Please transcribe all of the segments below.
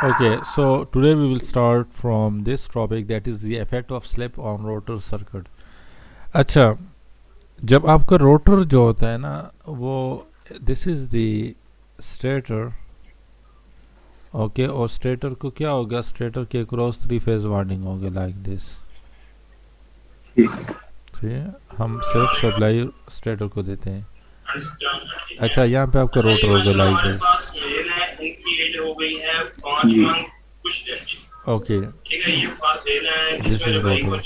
Okay, so today we will start from this topic, that is the effect of slip on rotor circuit. अच्छा, जब आपका rotor जो होता है ना, वो this is the stator. Okay, और स्टेटर को क्या होगा, स्टेटर के क्रॉस थ्री फेज वाइंडिंग होगा लाइक दिस. ठीक है, हम सिर्फ सप्लाई स्टेटर को देते हैं. अच्छा, यहाँ पे आपका रोटर होगा like this. Okay, this is rotor.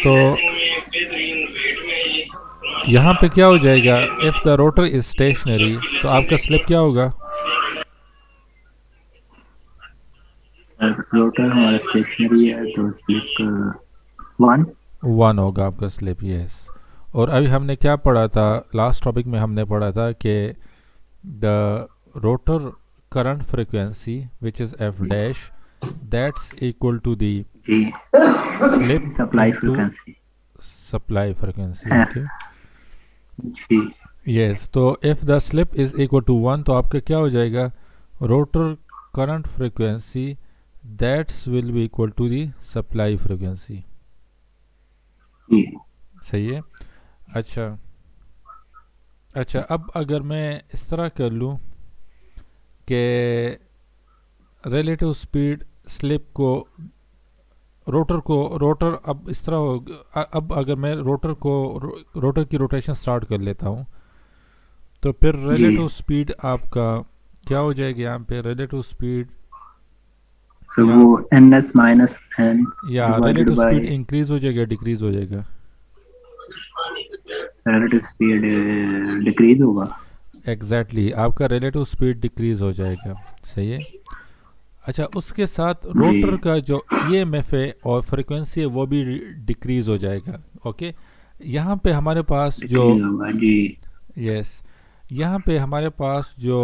तो यहाँ पे क्या हो जाएगा, if the rotor is stationary तो आपका स्लिप क्या होगा. रोटर हमारा स्टेशनरी है तो स्लिप 1 वन होगा आपका स्लिप, यस. और अभी हमने क्या पढ़ा था, लास्ट टॉपिक में हमने पढ़ा था कि the rotor current frequency which is F dash, that's equal to the जी slip supply into frequency supply frequency. है ओके, जी यस. तो if the slip is equal to one तो आपका क्या हो जाएगा, rotor current frequency that's will be equal to the supply frequency. जी सही है. अच्छा अच्छा, अब अगर मैं इस तरह कर लूँ कि रिलेटिव स्पीड स्लिप को रोटर अब इस तरह हो, अब अगर मैं रोटर की रोटेशन स्टार्ट कर लेता हूँ तो फिर जी रिलेटिव स्पीड आपका क्या हो जाएगी, यहाँ पे रिलेटिव स्पीड सो या वो ns माइनस n या divided relative by speed increase हो जाएगा, डिक्रीज हो जाएगा. रिलेटिव स्पीड डिक्रीज होगा. एग्जैक्टली exactly, आपका रिलेटिव स्पीड डिक्रीज हो जाएगा. सही है. अच्छा, उसके साथ जी रोटर का जो ईएमएफ है और फ्रीक्वेंसी है वो भी डिक्रीज हो जाएगा. ओके, यहाँ पे हमारे पास जो डिक्रीज होगा. जी यस, यहाँ पे हमारे पास जो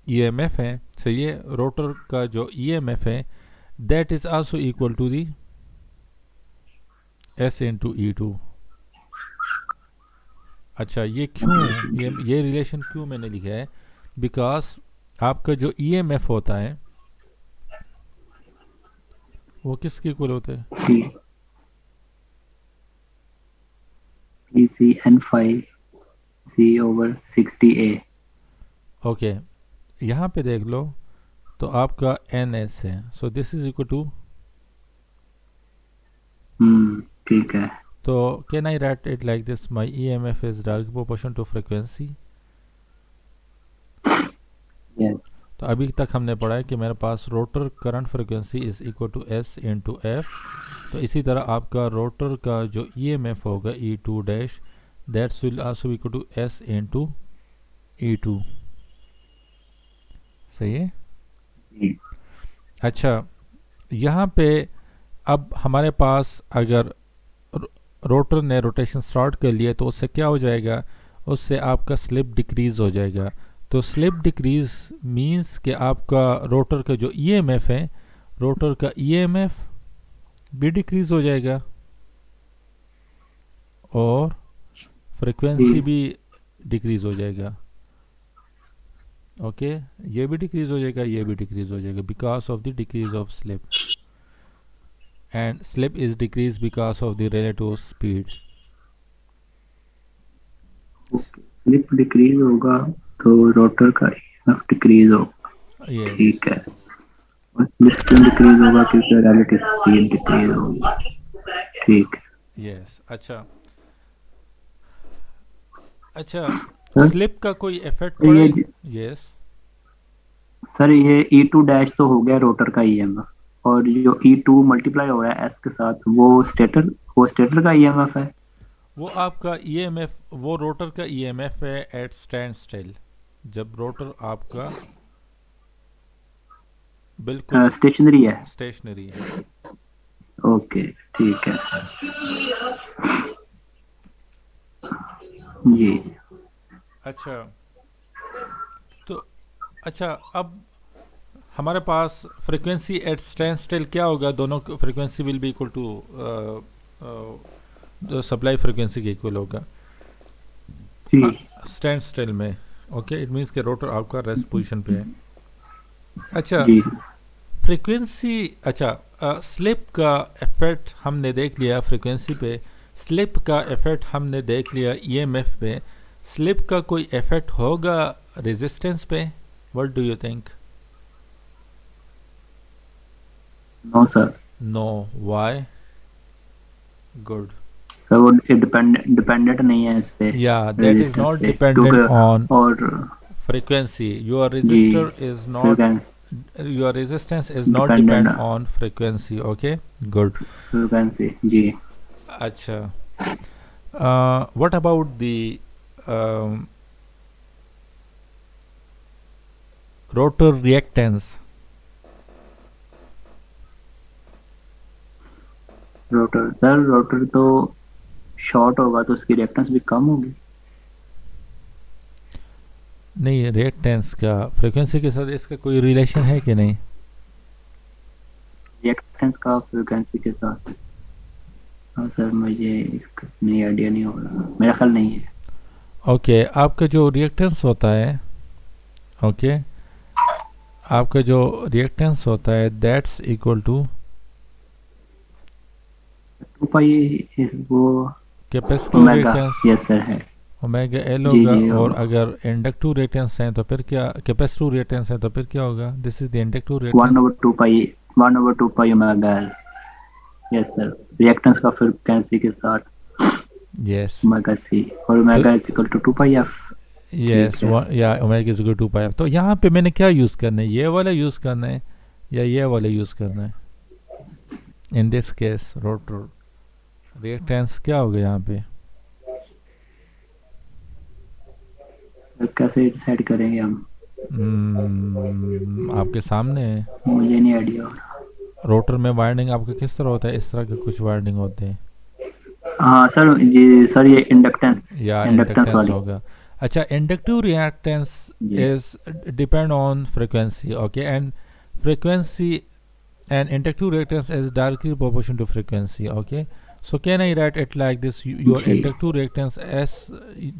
ईएमएफ है, सही है, रोटर का जो ईएमएफ है that is also equal to the S into E two. अच्छा, ये क्यों, ये रिलेशन क्यों मैंने लिखा है, बिकॉज आपका जो ईएमएफ होता है वो किसके इक्वल होता है. जी C n5 c over 60a. Okay, यहाँ पे देख लो तो आपका एन एस है, so this is equal to, ठीक है. तो can I write it like this, my E M F is direct proportion to frequency. Yes तो अभी तक हमने पढ़ा है कि मेरे पास rotor current frequency is equal to S into F. तो इसी तरह आपका रोटर का जो ई एम एफ होगा E two dash, that's will also equal to S into E two. सही है. जी अच्छा, यहाँ पे अब हमारे पास अगर रोटर ने रोटेशन स्टार्ट कर लिया तो उससे क्या हो जाएगा, उससे आपका स्लिप डिक्रीज हो जाएगा. तो स्लिप डिक्रीज मींस कि आपका रोटर का जो ईएमएफ है, रोटर का ईएमएफ भी डिक्रीज हो जाएगा और फ्रीक्वेंसी जी भी डिक्रीज हो जाएगा. ओके, ये भी डिक्रीज हो जाएगा, ये भी डिक्रीज हो जाएगा because of the decrease of slip, and slip is decrease because of the relative speed. Okay. Slip decrease होगा तो रोटर का ईएमएफ डिक्रीज होगा. यस ठीक है. और स्लिप क्यों डिक्रीज होगा, क्योंकि रिलेटिव स्पीड डिक्रीज होगी. ठीक है यस. अच्छा अच्छा, सर. स्लिप का कोई इफेक्ट तो पड़े. ये यस. सर ये ई टू डैश तो हो गया रोटर का ईएमएफ, और जो ई2 मल्टीप्लाई हो रहा है एस के साथ वो स्टेटर का ईएमएफ है. वो आपका ईएमएफ, वो रोटर का ईएमएफ है एट स्टैंड स्टिल, जब रोटर आपका बिल्कुल स्टेशनरी है. स्टेशनरी है. ओके ठीक है जी. अच्छा, तो अच्छा, अब हमारे पास फ्रीक्वेंसी एट स्टैंड स्टिल क्या होगा, दोनों frequency will be equal to जो सप्लाई फ्रीक्वेंसी के इक्वल होगा जी स्टैंड स्टिल में. ओके, इट मीन्स कि रोटर आपका रेस्ट पोजीशन पे है। अच्छा, जी फ्रीक्वेंसी, अच्छा, स्लिप का इफेक्ट हमने देख लिया फ्रीक्वेंसी पे, स्लिप का इफेक्ट हमने देख लिया ईएमएफ पे, स्लिप का कोई इफेक्ट होगा रेजिस्टेंस पे? What do you think? No sir. No, why? Good. Sir वो डिपेंडेंट नहीं है इस पे, या दैट इज रेजिस्टेंस नॉट पे, डिपेंडेंट क्योंकि ऑन और frequency. Your जी resistor is not, frequency your resistance is not dependent, depend on frequency. Okay, good. Frequency जी। Acha. What about the um, rotor reactance? Rotor sir, rotor तो short होगा तो उसकी reactance भी कम होगी। नहीं, रिएक्टेंस का फ्रीक्वेंसी के साथ इसका कोई रिलेशन है कि नहीं? रिएक्टेंस का फ्रीक्वेंसी के साथ, हाँ सर मुझे इसका नहीं आइडिया नहीं होगा, मेरा ख्याल नहीं है। ओके, आपका जो रिएक्टेंस होता है, ओके, आपका जो रिएक्टेंस होता है दैट्स इक्वल टू 2 पाई वो capacitive omega, reactance yes sir है। ओमेगा एल जी होगा। जी और अगर इंडक्टिव रिएक्टेंस है तो फिर क्या, कैपेसिटिव रिएक्टेंस है तो फिर क्या होगा? This is the inductive reactance. 1/2 pi, 1/2 pi omega L, yes sir. Reactance का फ्रीक्वेंसी के साथ यस। ओमेगा सी, और तो omega is equal to 2 pi F. Yes, ठीक है। या omega is equal to pi. तो यहाँ पे मैंने क्या यूज़ करना है, ये वाला यूज़ करना है या ये वाला यूज़ करना है? In this case rotor reactance क्या होगा यहाँ पे? तो कैसे डिसाइड करेंगे हम? आपके सामने है। मुझे नहीं आइडिया। रोटर में वाइंडिंग आपका किस तरह होता है? इस तरह के कुछ वाइंडिंग होते हैं, हाँ सर जी सर, ये इंडक्टेंस, या इंडक्टेंस इंडक्टेंस वाली। होगा। अच्छा, इंडक्टिव रिएक्टेंस जी is depend on frequency, okay, and frequency and inductive reactance is directly proportional to frequency, okay. So can I write it like this? Your जी inductive reactance S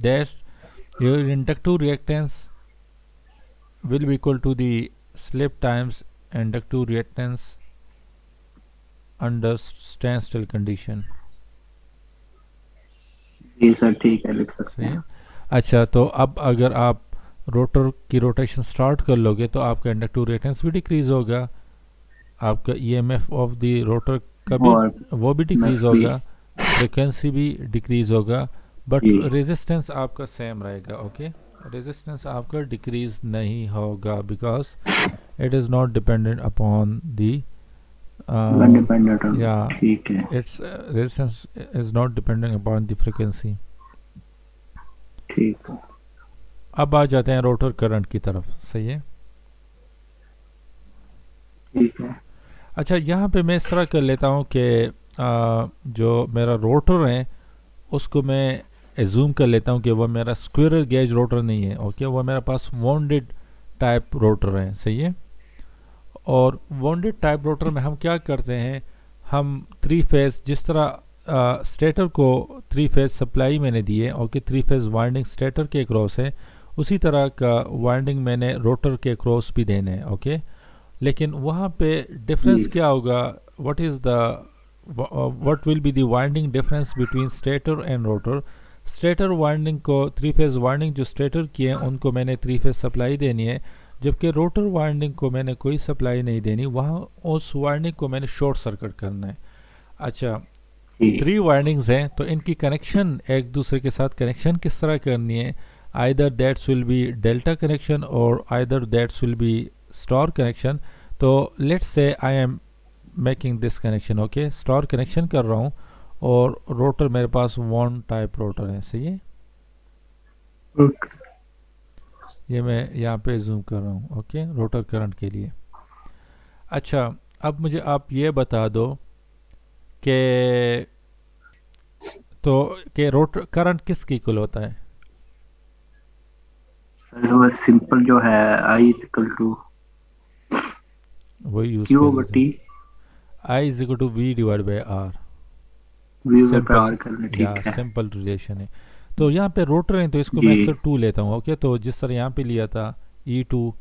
dash, your inductive reactance will be equal to the slip times inductive reactance under standstill condition. Ji sir, ठीक है, लिख सकते सही है। हैं। अच्छा, तो अब अगर आप रोटर की रोटेशन स्टार्ट कर लोगे तो आपका इंडक्टिव रिएक्टेंस भी डिक्रीज होगा, आपका ईएमएफ ऑफ द रोटर का भी और वो भी डिक्रीज मैक्स भी। होगा, फ्रिक्वेंसी भी डिक्रीज होगा, बट जी रेजिस्टेंस आपका सेम रहेगा। ओके, रेजिस्टेंस आपका डिक्रीज नहीं होगा because it is not dependent upon the, independent, या ठीक है। Its resistance is not dependent upon the frequency. ठीक है। अब आ जाते हैं रोटर करंट की तरफ। सही है। ठीक है। अच्छा, यहाँ पे मैं इस तरह कर लेता हूँ कि जो मेरा रोटर है उसको मैं एज्यूम कर लेता हूँ कि वो मेरा स्क्विरल गेज रोटर नहीं है। ओके, वो मेरे पास वॉन्डेड टाइप रोटर है। सही है। और वॉन्डेड टाइप रोटर में हम क्या करते हैं, हम थ्री फेज, जिस तरह स्टेटर को थ्री फेज सप्लाई मैंने दी है, okay, three phase winding stator के क्रॉस है, उसी तरह का वाइंडिंग मैंने रोटर के क्रॉस भी देना है। ओके, लेकिन वहाँ पे डिफरेंस जी क्या होगा, what is the what will be the winding difference between stator and rotor? Stator winding को, थ्री फेज वाइंडिंग जो स्टेटर की है उनको मैंने थ्री फेज सप्लाई देनी है, जबकि रोटर वाइंडिंग को मैंने कोई सप्लाई नहीं देनी, वहाँ उस वाइंडिंग को मैंने शॉर्ट सर्किट करना है। अच्छा, जी थ्री वाइंडिंग्स हैं तो इनकी कनेक्शन एक दूसरे के साथ कनेक्शन किस तरह करनी है? Either that's will be delta connection और either that's will be star connection. तो let's say I am making this connection. Okay, star connection कर रहा हूँ और रोटर मेरे पास वन टाइप रोटर है। सही है, ओके। ये मैं यहाँ पे जूम कर रहा हूँ। ओके, रोटर करंट के लिए। अच्छा, अब मुझे आप ये बता दो कि तो कि रोटर करंट किसकी इक्वल होता है? सर वो सिंपल जो है, आई इज इक्वल टू वही यूज़ क्यू कर ओवर लेते टी, हैं। I is equal to V divide by R. V over पर सिंपल, आर करना, या ठीक है। सिंपल रिलेशन है। तो यहाँ पे रोटर है तो इसको मैं जी अक्सर 2 लेता हूँ। ओके, तो जिस तरह यहाँ पे लिया था E2,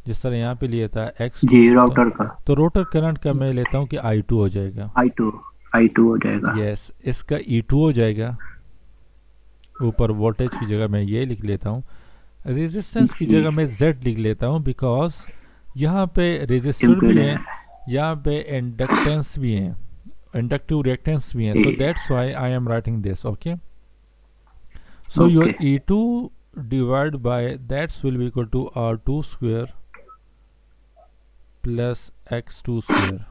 जिस तरह यहाँ पे लिया था X2, जी, राउटर का तो रोटर करंट का मैं लेता हूँ कि I2 हो जाएगा। I2, I2 हो जाएगा। यस, इसका E2 हो जाएगा। ऊपर वोल्टेज की जगह मैं ये लिख लेता हूँ, रेजिस्टेंस की जी, जगह मैं Z लिख लेता हूँ, बिकॉज यहाँ पे रेजिस्टर भी है, इम्पीडेंस। यहाँ पे इंडक्टेंस भी है, इंडक्टिव रिएक्टेंस भी है, जी, so that's why I am writing this. Okay, so your okay, E2 divided by that will be equal to R2 square plus X2 square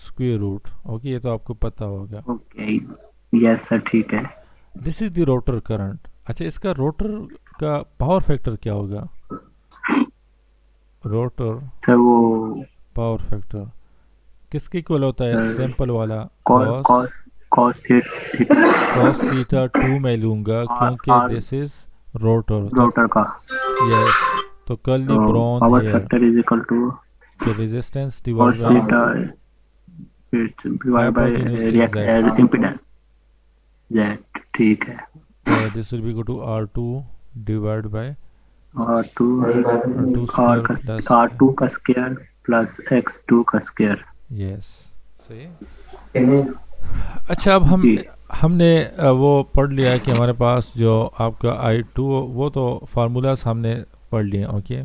square root। Okay, ये तो आपको पता होगा। ओके, यस सर, ठीक है। This is the rotor current. अच्छा, इसका rotor का पावर फैक्टर क्या होगा? रोटर सर वो पावर फैक्टर किसके इक्वल होता है? सर सिंपल वाला cos cos, cos cos cos theta 2 मैं लूंगा आर क्योंकि आर दिस इज रोटर। तो रोटर का। यस, तो कर्ली तो brown power here, factor is equal to तो resistance divide cos by theta divide by hypotenuse is Z. React impedance Z, ठीक है। तो this will be equal to R two divide by और two R two R square का plus. R two का square plus X two का square. Yes, सही। अच्छा, अब जी हमने वो पढ़ लिया है कि हमारे पास जो आपका I2, वो तो फार्मूलाज हमने पढ़ लिए। ओके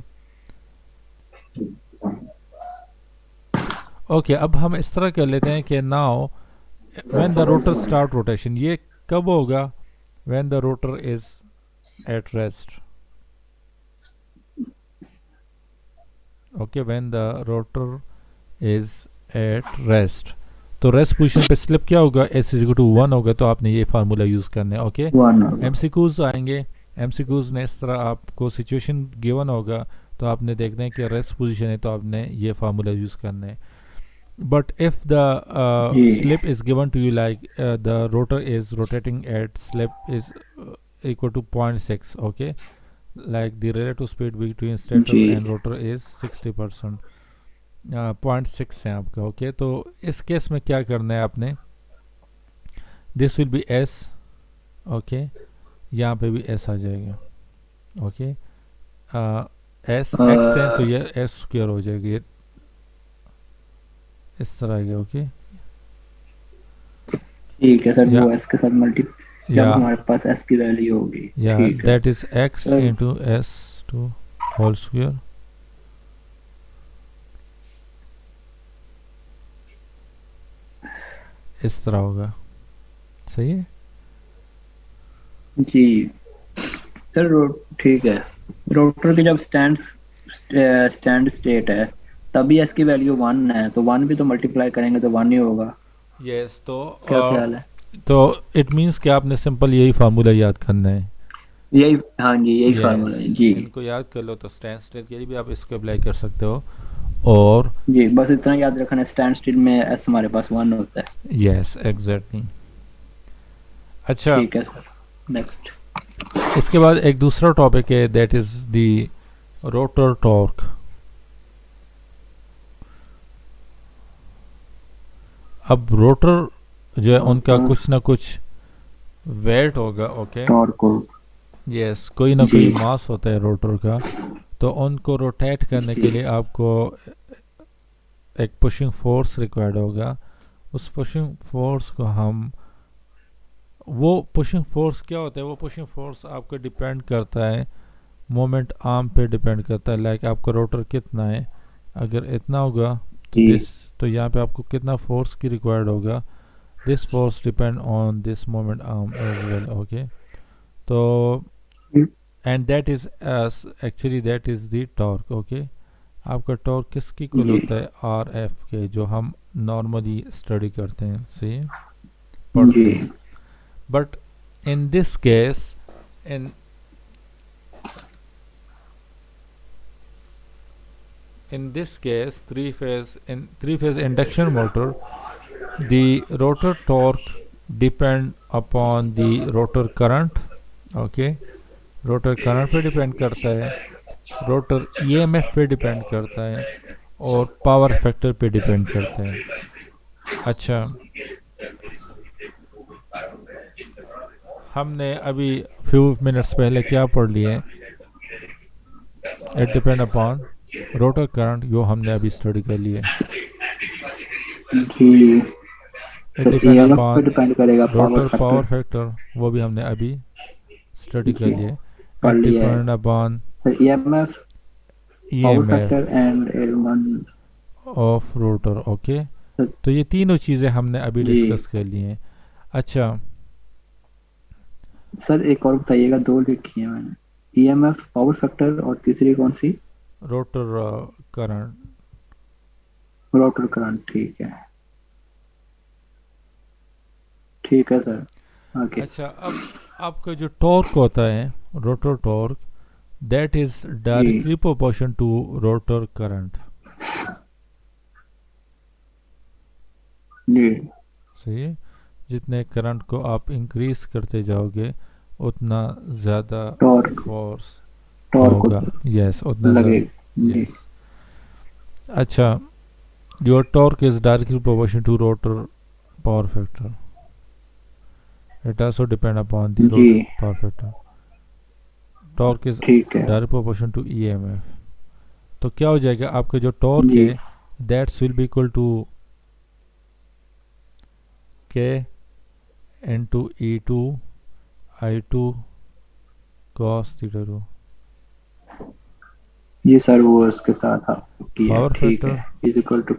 ओके, अब हम इस तरह कर लेते हैं कि now when the rotor start rotation, ये कब होगा? When the rotor is at rest. Okay, when the rotor is at rest, तो रेस्ट पोजीशन पे स्लिप क्या होगा? S इज टू 1 होगा, तो आपने ये फार्मूला यूज़ करना है। Okay, one. एमसीक्यूज आएंगे, एमसीक्यूज ने इस तरह आपको सिचुएशन गिवन होगा, तो आपने देखना है कि रेस्ट पोजीशन है, तो आपने ये फार्मूला यूज़ करना है। बट इफ द जी slip is given to you like the rotor is rotating at slip is equal to 0.6, okay, like the relative speed between stator जी and rotor is 60%, 0.6 है आपका। ओके, तो इस case में क्या करना है आपने? This will B S। Okay, यहाँ पे भी S आ जाएगा। ओके, S X है तो ये S स्क्वायर हो जाएगी, ये इस तरह आएगा। ओके, ठीक है सर, या वो एस के साथ मल्टी जब या हमारे पास एस की वैल्यू होगी। या ठीक है that is X sir. Into S two whole square. इस तरह होगा, सही है। जी सर, ठीक है। रोटर की जब स्टैंड स्टेट है तभी एस की वैल्यू वन है, तो वन भी तो मल्टीप्लाई करेंगे तो वन ही होगा। यस, क्या ख्याल है? तो इट मीन्स कि आपने सिंपल यही फार्मूला याद करना है। यही, हाँ जी, यही यस, फार्मूला है जी। इनको याद कर लो, तो स्टैंड स्टिल के लिए भी आप इसको अप्लाई कर सकते हो। और जी बस इतना याद रखना है, स्टैंड स्टिल में एस हमारे पास वन होता है। Yes, exactly. अच्छा, ठीक है सर, नेक्स्ट। इसके बाद एक दूसरा टॉपिक है, that is the rotor torque. अब रोटर जो है उनका कुछ ना कुछ वेट होगा। ओके, टॉर्क को। यस, कोई ना जी कोई मास होता है रोटर का, तो उनको रोटेट करने के जी लिए आपको एक पुशिंग फोर्स रिक्वायर्ड होगा। उस पुशिंग फोर्स को हम, वो पुशिंग फोर्स क्या होता है? वो पुशिंग फोर्स आपको डिपेंड करता है मोमेंट आर्म पे, डिपेंड करता है। लाइक आपका रोटर कितना है, अगर इतना होगा तो जी दिस, तो यहाँ पे आपको कितना फोर्स की रिक्वायर्ड होगा? This force depend on this moment arm as well. Okay, तो and that is actually that is the torque. Okay, आपका टॉर्क किसकी इक्वल जी होता है? आर एफ के, जो हम नॉर्मली स्टडी करते हैं, सही है, पढ़ते जी हैं। But in this case, in in this case, three phase induction motor, the rotor torque depend upon the rotor current। okay, rotor current पे डिपेंड करता है, रोटर ईएमएफ पे डिपेंड करता है, और पावर फैक्टर पे डिपेंड करता है। अच्छा, हमने अभी फ्यू मिनट्स पहले क्या पढ़ लिए? It depend upon rotor current, जो हमने अभी स्टडी कर लिए। जी इट सर, डिपेंड ईएमएफ पे अपॉन डिपेंड करेगा power rotor power factor. Factor, वो भी हमने अभी स्टडी कर जी लिए। पढ़ इट लिया है depend upon sir, EMF, power EMF factor and one. Of rotor. Okay, तो ये तीनों चीज़ें हमने अभी जी डिस्कस कर ली हैं। अच्छा, सर एक और बताइएगा, दो लिखी है मैंने, ईएमएफ, पावर फैक्टर और तीसरी कौन सी? Rotor current. Rotor current. ठीक है सर, ओके। अच्छा, अब आपका जो टॉर्क होता है, रोटर टॉर्क, दैट इज जी directly proportion to rotor current. जी सही है, जितने करंट को आप इंक्रीज करते जाओगे उतना ज़्यादा टॉर्क, फोर्स टॉर्क होगा। यस, उतना ज़्यादा। लगेगा जी। यस। अच्छा, your torque is directly proportion to rotor power factor. It also depend upon the जी rotor power factor. Torque is ठीक है। Direct proportion to EMF. तो क्या हो जाएगा, आपका जो टॉर्क जी है that's will be equal to K into E two I two cos theta two. जी सर, वो इसके साथ आप किया है, पावर ठीक फैक्टर, है। इज इक्वल टू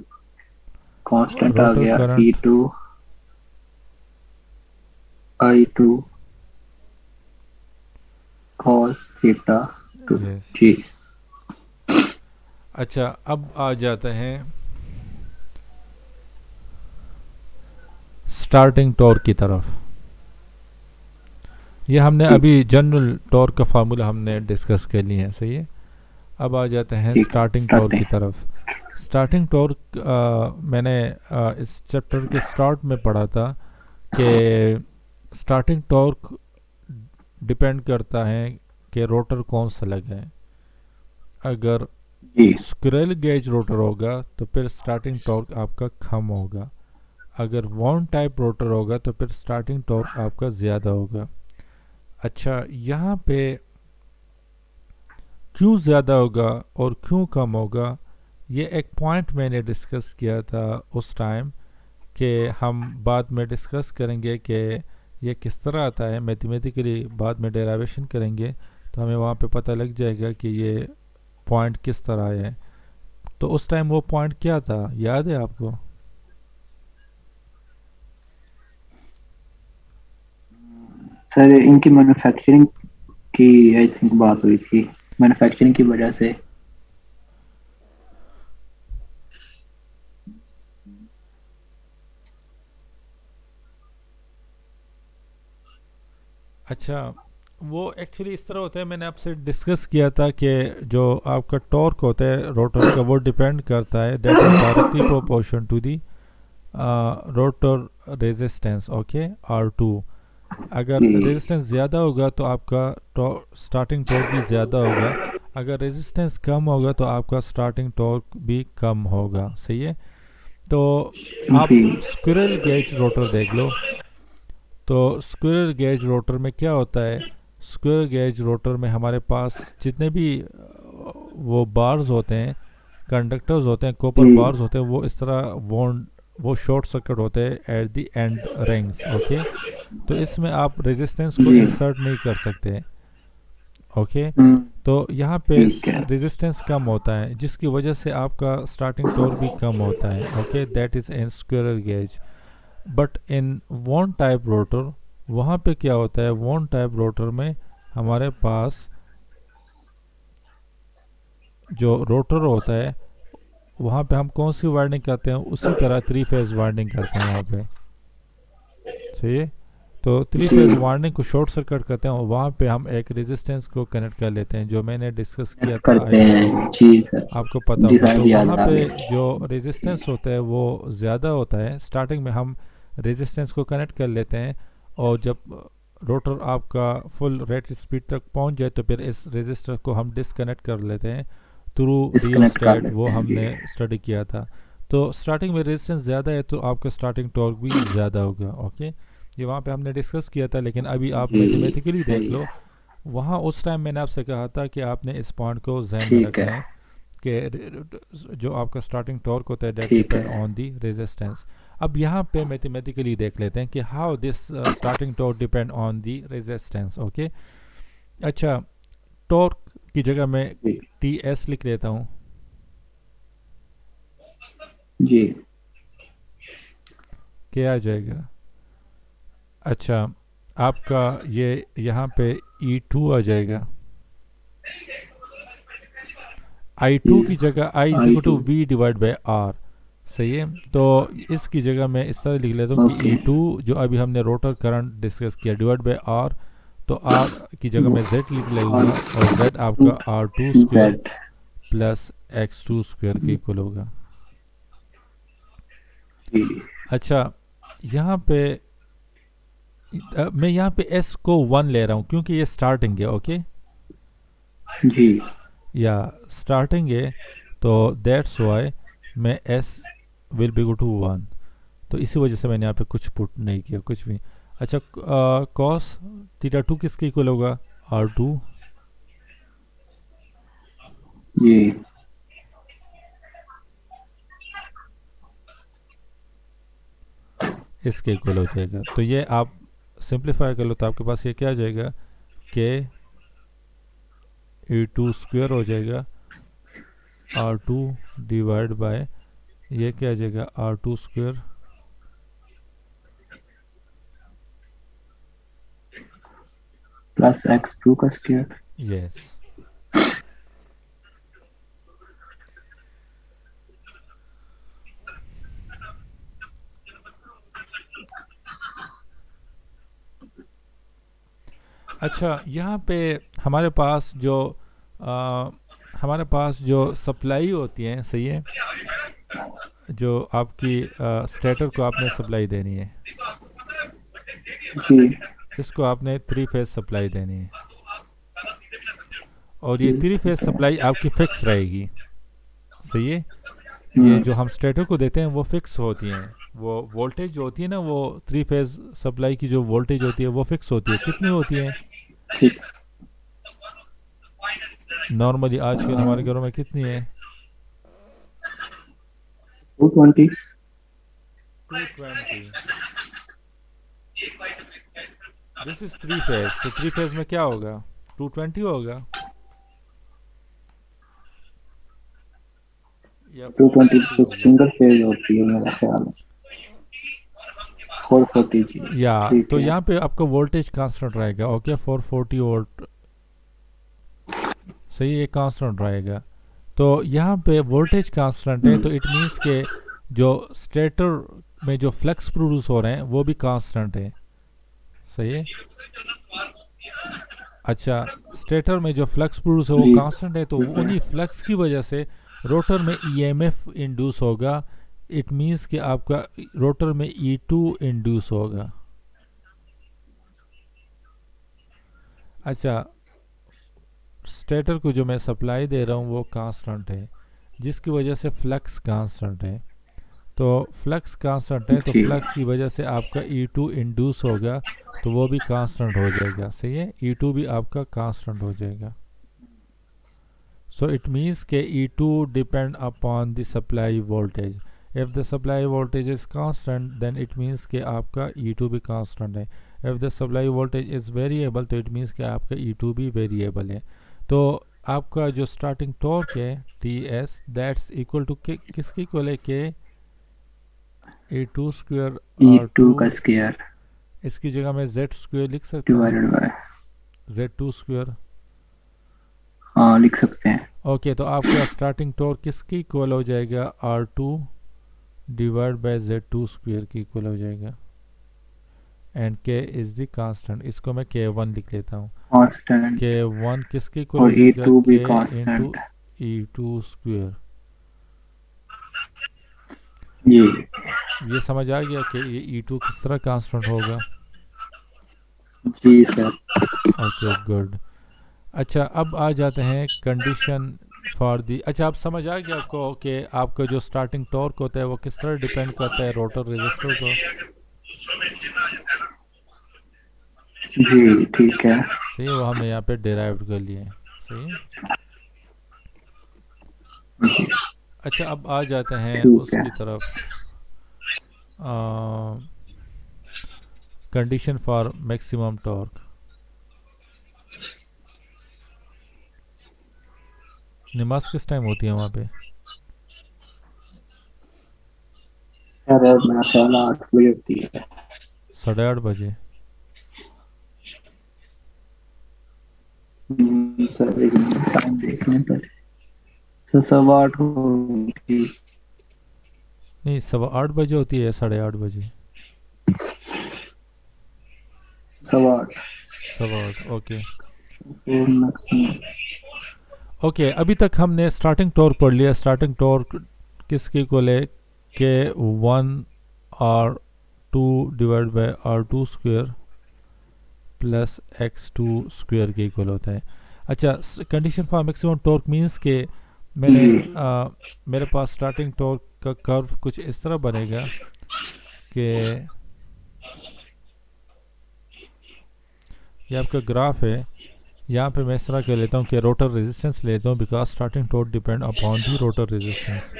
कांस्टेंट आ रोटर गया, E current. Two I two cos theta two. Yes. जी अच्छा, अब आ जाते हैं स्टार्टिंग टॉर्क की तरफ। ये हमने ठीक अभी जनरल टॉर्क का फार्मूला हमने डिस्कस कर लिया है, सही है। अब आ जाते हैं ठीक है, स्टार्टिंग टॉर्क स्टार्टिंग। की तरफ। स्टार्टिंग टॉर्क मैंने इस चैप्टर के स्टार्ट में पढ़ा था कि स्टार्टिंग टॉर्क डिपेंड करता है कि रोटर कौन सा लगा है। अगर जी स्क्विरल गेज रोटर होगा तो फिर स्टार्टिंग टॉर्क आपका कम होगा। अगर वॉन टाइप रोटर होगा तो फिर स्टार्टिंग टॉर्क आपका ज़्यादा होगा। अच्छा, यहाँ पे क्यों ज़्यादा होगा और क्यों कम होगा, ये एक पॉइंट मैंने डिस्कस किया था उस टाइम, कि हम बाद में डिस्कस करेंगे कि ये किस तरह आता है मैथमेटिकली, बाद में डेरिवेशन करेंगे तो हमें वहाँ पे पता लग जाएगा कि ये पॉइंट किस तरह है। तो उस टाइम वो पॉइंट क्या था, याद है आपको? सर, इनकी मैन्युफैक्चरिंग की आई थिंक बात हुई थी, मैन्युफैक्चरिंग की वजह से। अच्छा, वो एक्चुअली इस तरह होता है, मैंने आपसे डिस्कस किया था कि जो आपका टॉर्क होता है रोटर का, वो डिपेंड करता है, that is directly proportion to the rotor resistance. Okay, R2। अगर जी रेजिस्टेंस ज़्यादा होगा तो आपका स्टार्टिंग टॉर्क भी ज़्यादा होगा। अगर रेजिस्टेंस कम होगा तो आपका स्टार्टिंग टॉर्क भी कम होगा, सही है। तो आप जी स्क्विरल गेज रोटर देख लो। तो स्क्विरल गेज रोटर में क्या होता है, स्क्विरल गेज रोटर में हमारे पास जितने भी वो बार्स होते हैं, कंडक्टर्स होते हैं, कॉपर जी बार्स होते हैं, वो इस तरह वो शॉर्ट सर्किट होते हैं at the end rings. Okay, तो इसमें आप रेजिस्टेंस को जी इंसर्ट नहीं कर सकते। ओके, हम्म, तो यहाँ पे ठीक है। रेजिस्टेंस कम होता है जिसकी वजह से आपका स्टार्टिंग टॉर्क भी कम होता है। Okay, that is in squirrel cage. But in wound type rotor, वहाँ पे क्या होता है, वॉन टाइप रोटर में हमारे पास जो रोटर होता है वहाँ पे हम कौन सी वायरिंग करते हैं, उसी तरह थ्री फेज वायरिंग करते हैं वहाँ पे, सही है। तो थ्री जी फेज वायरिंग को शॉर्ट सर्किट करते हैं और वहाँ पे हम एक रेजिस्टेंस को कनेक्ट कर लेते हैं, जो मैंने डिस्कस किया था, करते आई होप हैं जी सर। आपको पता जी होगा। सर, तो याद वहाँ आ पे गया। जो रेजिस्टेंस होता है वो ज़्यादा होता है। स्टार्टिंग में हम रेजिस्टेंस को कनेक्ट कर लेते हैं और जब रोटर आपका फुल रेट स्पीड तक पहुंच जाए तो फिर इस रेजिस्टर को हम डिसकनेक्ट कर लेते हैं थ्रू डिस्कनेक्ट कर रियोस्टेट, वो लेते हैं जी। हमने स्टडी किया था। तो स्टार्टिंग में रेजिस्टेंस ज़्यादा है तो आपका स्टार्टिंग टॉर्क भी ज़्यादा होगा। ओके, ये वहाँ पे हमने डिस्कस किया था, लेकिन अभी आप जी मैथमेटिकली देख सही लो। है। वहाँ उस टाइम मैंने आपसे कहा था कि आपने इस पॉइंट को जहन में ठीक रखना है। है कि जो आपका स्टार्टिंग टॉर्क होता है दैट ठीक डिपेंड है। On the resistance. अब यहाँ पे मैथमेटिकली देख लेते हैं कि how this starting torque depend on the resistance. Okay, अच्छा, टॉर्क की जगह मैं जी। टी एस लिख लेता हूँ। जी। क्या आ जाएगा? अच्छा, आपका ये यहाँ पे ई टू आ जाएगा। आई जी। टू की जगह I is I equal to. Two V divide by R. सही है, तो इसकी जगह मैं इस तरह लिख लेता हूँ कि ओके। ई टू जो अभी हमने रोटर करंट डिस्कस किया डिवाइड बाई आर, तो आर की जगह वो मैं जेड लिख और लूँगा और जेड आपका R two square Z. Plus X two square के इक्वल होगा। जी। अच्छा, यहाँ पे मैं यहाँ पे एस को वन ले रहा हूँ क्योंकि ये स्टार्टिंग है। ओके, जी। या स्टार्टिंग है, तो दैट्स वाई मैं S will be go to one. तो इसी वजह से मैंने यहाँ पे कुछ पुट नहीं किया, कुछ भी। अच्छा, कॉस थीटा टू किसके इक्वल होगा? R two. जी। इसके इक्वल हो जाएगा। तो ये आप सिंप्लीफाई कर लो तो आपके पास ये क्या आ जाएगा? के ई टू स्क्वेयर हो जाएगा आर टू डिवाइड बाय ये क्या आ जाएगा? R two square. Plus X two का स्क्वायर। यस। अच्छा, यहाँ पे हमारे पास जो आ, हमारे पास जो सप्लाई होती है, सही है, जो आपकी स्टेटर को आपने सप्लाई देनी है, जी। इसको आपने थ्री फेज सप्लाई देनी है, और ये जी। थ्री फेज सप्लाई आपकी फिक्स रहेगी। सही है, ये हम्म। जो हम स्टेटर को देते हैं वो फिक्स होती हैं। वो वोल्टेज जो होती है ना, वो थ्री फेज सप्लाई की जो वोल्टेज होती है वो फिक्स होती है। कितनी होती है ठीक। नॉर्मली आजकल हमारे घरों में? कितनी है? 220। 220। दिस इज थ्री फेज, तो थ्री फेज में क्या होगा? 220 होगा या 220 440 तो होगा? सिंगल फेज होती है मेरा ख्याल में। 440 जी। या ठीक तो है। यहाँ पे आपका वोल्टेज कांस्टेंट रहेगा। Okay, 440 volt. सही है, ये कांस्टेंट रहेगा। तो यहाँ पे वोल्टेज कांस्टेंट है, तो इट मीन्स के जो स्टेटर में जो फ्लक्स प्रोड्यूस हो रहे हैं वो भी कांस्टेंट है। सही है। अच्छा, स्टेटर में जो फ्लक्स प्रोड्यूस है वो जी। कांस्टेंट है, तो ठीक है। उन्हीं फ्लक्स की वजह से रोटर में ईएमएफ इंड्यूस होगा। इट मीन्स कि आपका रोटर में ई टू इंड्यूस होगा। अच्छा, स्टेटर को जो मैं सप्लाई दे रहा हूँ वो कांस्टेंट है, जिसकी वजह से फ्लक्स कांस्टेंट है। तो फ्लक्स कांस्टेंट है, तो जी। फ्लक्स की वजह से आपका ई टू इंड्यूस होगा, तो वो भी कांस्टेंट हो जाएगा। सही है, ई टू भी आपका कांस्टेंट हो जाएगा। So it means के E2 depend upon the supply voltage. If the supply voltage is constant, then it means कि आपका E2 भी constant है. If the supply voltage is variable, तो it means कि आपका E2 भी variable है। तो आपका जो starting torque है TS, that's equal to किसके इक्वल है? के E2 स्क्वेयर E2 R2। का स्क्वायर इसकी जगह मैं Z स्क्वेयर लिख सकता हूँ, डिवाइडेड बाय। Z2 square. हाँ लिख सकते हैं। ओके, तो आपका स्टार्टिंग टॉर्क किसके इक्वल हो जाएगा? R two divide by Z two square की इक्वल हो जाएगा। एंड के इज द कांस्टेंट, इसको मैं के वन लिख लेता हूँ। कांस्टेंट। के वन किसके इक्वल हो और जाएगा? E2 भी K into constant. E two square. जी। ये समझ आ गया कि ये ई टू किस तरह कांस्टेंट होगा? जी सर। Okay, good. अच्छा, अब आ जाते हैं कंडीशन फॉर दी। अच्छा, आप समझ आ गया आपको कि आपका जो स्टार्टिंग टॉर्क होता है वो किस तरह डिपेंड करता है रोटर रेजिस्टर को? जी ठीक है। सही है, वो हमने यहाँ पे डेराइव कर लिए हैं। सही है। जी अच्छा, अब आ जाते हैं ठीक है। उसकी तरफ। Condition for maximum torque. नमाज किस टाइम होती है वहाँ पे? सर मेरा ख्याल 8 बजे होती है। 8:30 बजे? सर एक मिनट टाइम देख लें पहले। सर 8:15 होगी। नहीं, 8:15 बजे होती है या 8:30 बजे? 8:15। 8:15, ओके। फिर मैक्सिमम। ओके, अभी तक हमने स्टार्टिंग टॉर्क पढ़ लिया। स्टार्टिंग टॉर्क किसके इक्वल है? के 1R2 / R2 square plus x2 square के इक्वल होता है। अच्छा, condition for maximum torque means के मैंने जी मेरे पास स्टार्टिंग टॉर्क का कर्व कुछ इस तरह बनेगा कि ये आपका ग्राफ है। यहाँ पे मैं इस तरह कर लेता हूँ कि रोटर रेजिस्टेंस लेता हूँ, because starting torque depend upon the rotor resistance.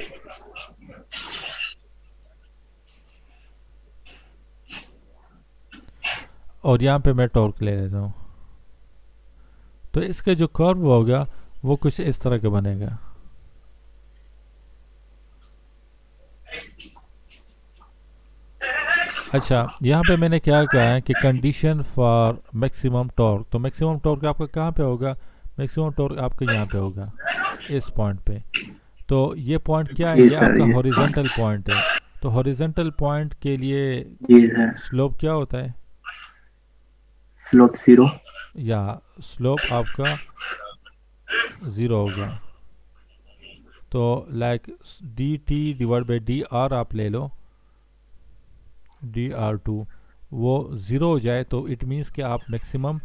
और यहाँ पे मैं टॉर्क ले लेता हूँ। तो इसका जो कर्व होगा वो कुछ इस तरह का बनेगा। अच्छा, यहाँ पे मैंने क्या कहा है कि कंडीशन फॉर मैक्सिमम टॉर्क। तो मैक्सिमम टॉर्क आपका कहाँ पे होगा? मैक्सिमम टॉर्क आपका यहाँ पे होगा, इस पॉइंट पे। तो ये पॉइंट क्या है? जी ये सर आपका ये हॉरिजेंटल पॉइंट है। तो हॉरिजेंटल पॉइंट के लिए जी सर। स्लोप क्या होता है? स्लोप 0। या स्लोप आपका 0 होगा। तो लाइक dt/dr आप ले लो, dr2, वो 0 हो जाए तो इट मीन्स कि आप मैक्सिमम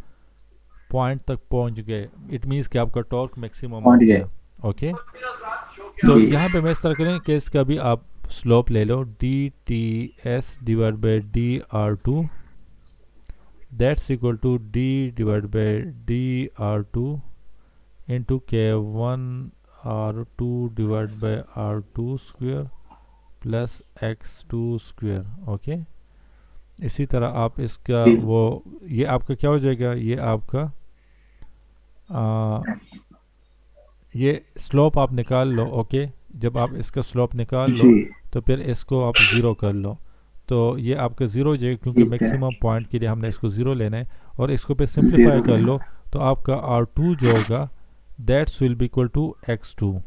पॉइंट तक पहुंच गए। इट मीन्स कि आपका टॉर्क मैक्सिमम हो पहुंच गए। गया। ओके। तो जी यहाँ पे मैं इस तरह करें कि इसका भी आप स्लोप ले लो, dts/dr2, that's equal to d/dr2 into के 1R2/R2 square plus x2 square. Okay. इसी तरह आप इसका जी वो, ये आपका क्या हो जाएगा? ये आपका आ, ये स्लोप आप निकाल लो। ओके। जब आप इसका स्लोप निकाल लो जी तो फिर इसको आप ज़ीरो कर लो। तो ये आपका ज़ीरो हो जाएगा, क्योंकि ठीक है। मैक्सिमम पॉइंट के लिए हमने इसको ज़ीरो लेना है। और इसको फिर सिंप्लीफाई 0 कर लेना। लो तो आपका R2 जो होगा that's will be equal to x2।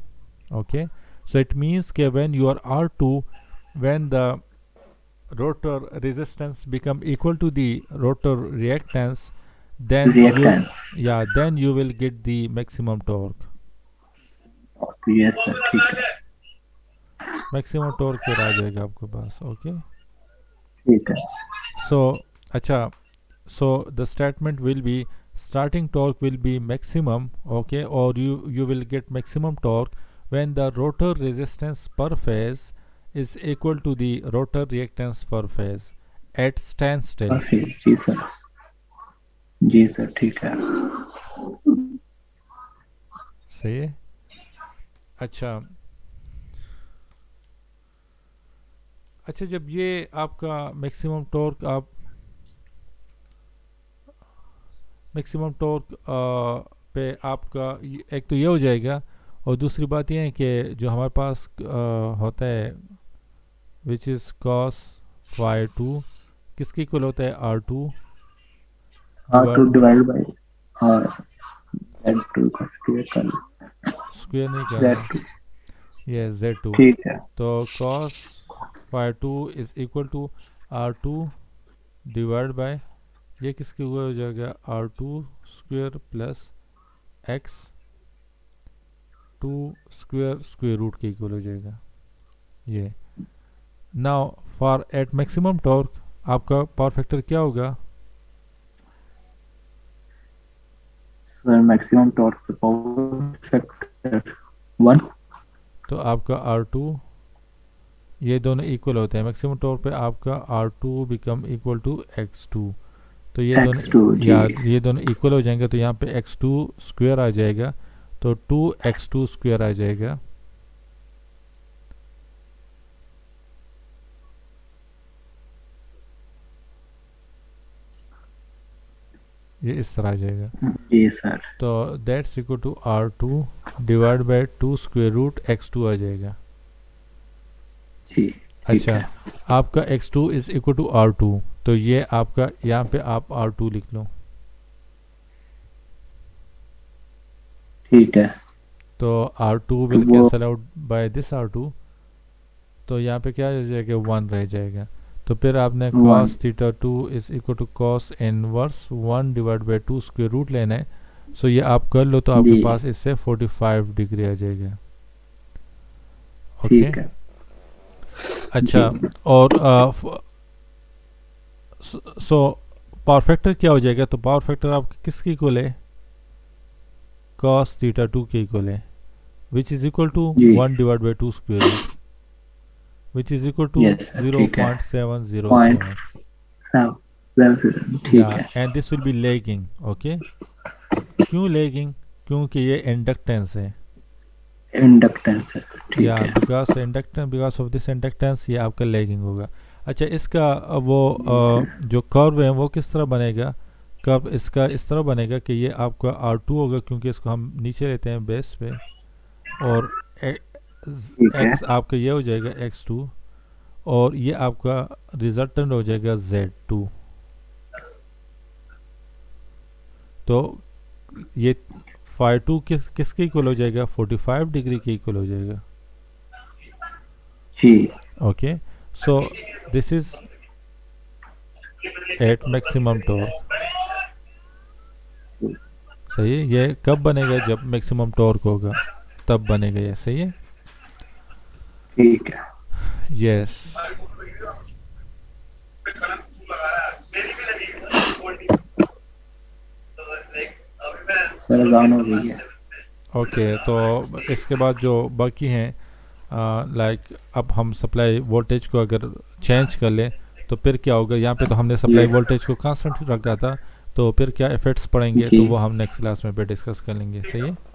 Okay. So it means that when your R2, when the rotor resistance become equal to the rotor reactance, then you, reactance. yeah, then you will get the maximum torque। Yes sir ठीक है। Maximum torque फिर आ जाएगा आपके पास। Okay. ठीक है। सो अच्छा, so the statement will be starting torque will be maximum, okay, or you will get maximum torque when the rotor resistance per phase is equal to the rotor reactance per phase at standstill। काफी जी sir. जी sir ठीक है। सही है। अच्छा। अच्छा, जब ये आपका मैक्सिमम टॉर्क आप मैक्सिमम टॉर्क पे आपका एक तो ये हो जाएगा। और दूसरी बात ये है कि जो हमारे पास होता है which is cos phi two, किसके इक्वल होता है? R2 R2 divide bye, divide by और Z2 का स्क्वायर कर लो। स्क्वायर नहीं करना, Z2। ये Z2। ठीक है। तो cos phi two is equal to R2 divide by, ये किसके इक्वल हो जाएगा? R2 square plus X two square square root के इक्वल हो जाएगा ये। Now for at maximum torque आपका पावर फैक्टर क्या होगा? सर मैक्सिमम टॉर्क पे पावर फैक्टर 1। तो आपका R2, ये दोनों इक्वल होते हैं। मैक्सिमम टॉर्क पे आपका R2 become equal to x2। तो ये एक्स टू दोनों जी। यार ये दोनों इक्वल हो जाएंगे, तो यहाँ पे एक्स टू स्क्वेयर आ जाएगा, तो 2x2 स्क्वेयर आ जाएगा। ये इस तरह आ जाएगा। जी सर। तो that's equal to R2 divide by 2 square root x2 आ जाएगा। जी ठीक अच्छा, है। आपका x2 is equal to R2, तो ये आपका यहाँ पे आप R2 लिख लो। ठीक है। तो R2 तो विल वो cancel out by this R2, तो यहाँ पे क्या हो जाएगा, 1 रह जाएगा। तो फिर आपने one. cos theta 2 is equal to cos inverse 1 divide by 2 square root लेना है। सो ये आप कर लो, तो आपके जी पास इससे 45 डिग्री आ जाएगा। ओके। ठीक है। जी अच्छा, और सो पावर फैक्टर क्या हो जाएगा, तो पावर फैक्टर आपके किसके इक्वल है, cos थीटा 2 के इक्वल है, विच इज इक्वल टू जी। 1 divide by 2 square root, which is equal to yes sir ठीक है। पॉइंट 0.707। ठीक या है। And this will be lagging. Okay, क्यों लैगिंग, क्योंकि ये इंडक्टेंस है। इंडक्टेंस है। ठीक या है। बिकॉज ऑफ दिस इंडक्टेंस ये आपका लैगिंग होगा। अच्छा, इसका वो जी सर। जो कर्व है वो किस तरह बनेगा, कर्व इसका इस तरह बनेगा कि ये आपका R2 होगा, क्योंकि इसको हम नीचे लेते हैं बेस पे, और ठीक है। एक्स आपका ये हो जाएगा x2, और ये आपका रिजल्टेंट हो जाएगा Z2। तो ये फाई टू किसके इक्वल हो जाएगा, 45 डिग्री के इक्वल हो जाएगा। जी okay, so this is at maximum torque. सही है, ये कब बनेगा, जब मैक्सिमम टॉर्क होगा तब बनेगा ये। सही है। ठीक है। यस। सर अजान हो गई है। ओके, तो इसके बाद जो बाकी हैं, लाइक अब हम सप्लाई वोल्टेज को अगर चेंज कर लें, तो फिर क्या होगा, यहाँ पे तो हमने जी सप्लाई वोल्टेज को कांस्टेंट रखा था, तो फिर क्या इफेक्ट्स पड़ेंगे, तो जी वो हम नेक्स्ट क्लास में पे डिस्कस कर लेंगे। सही है।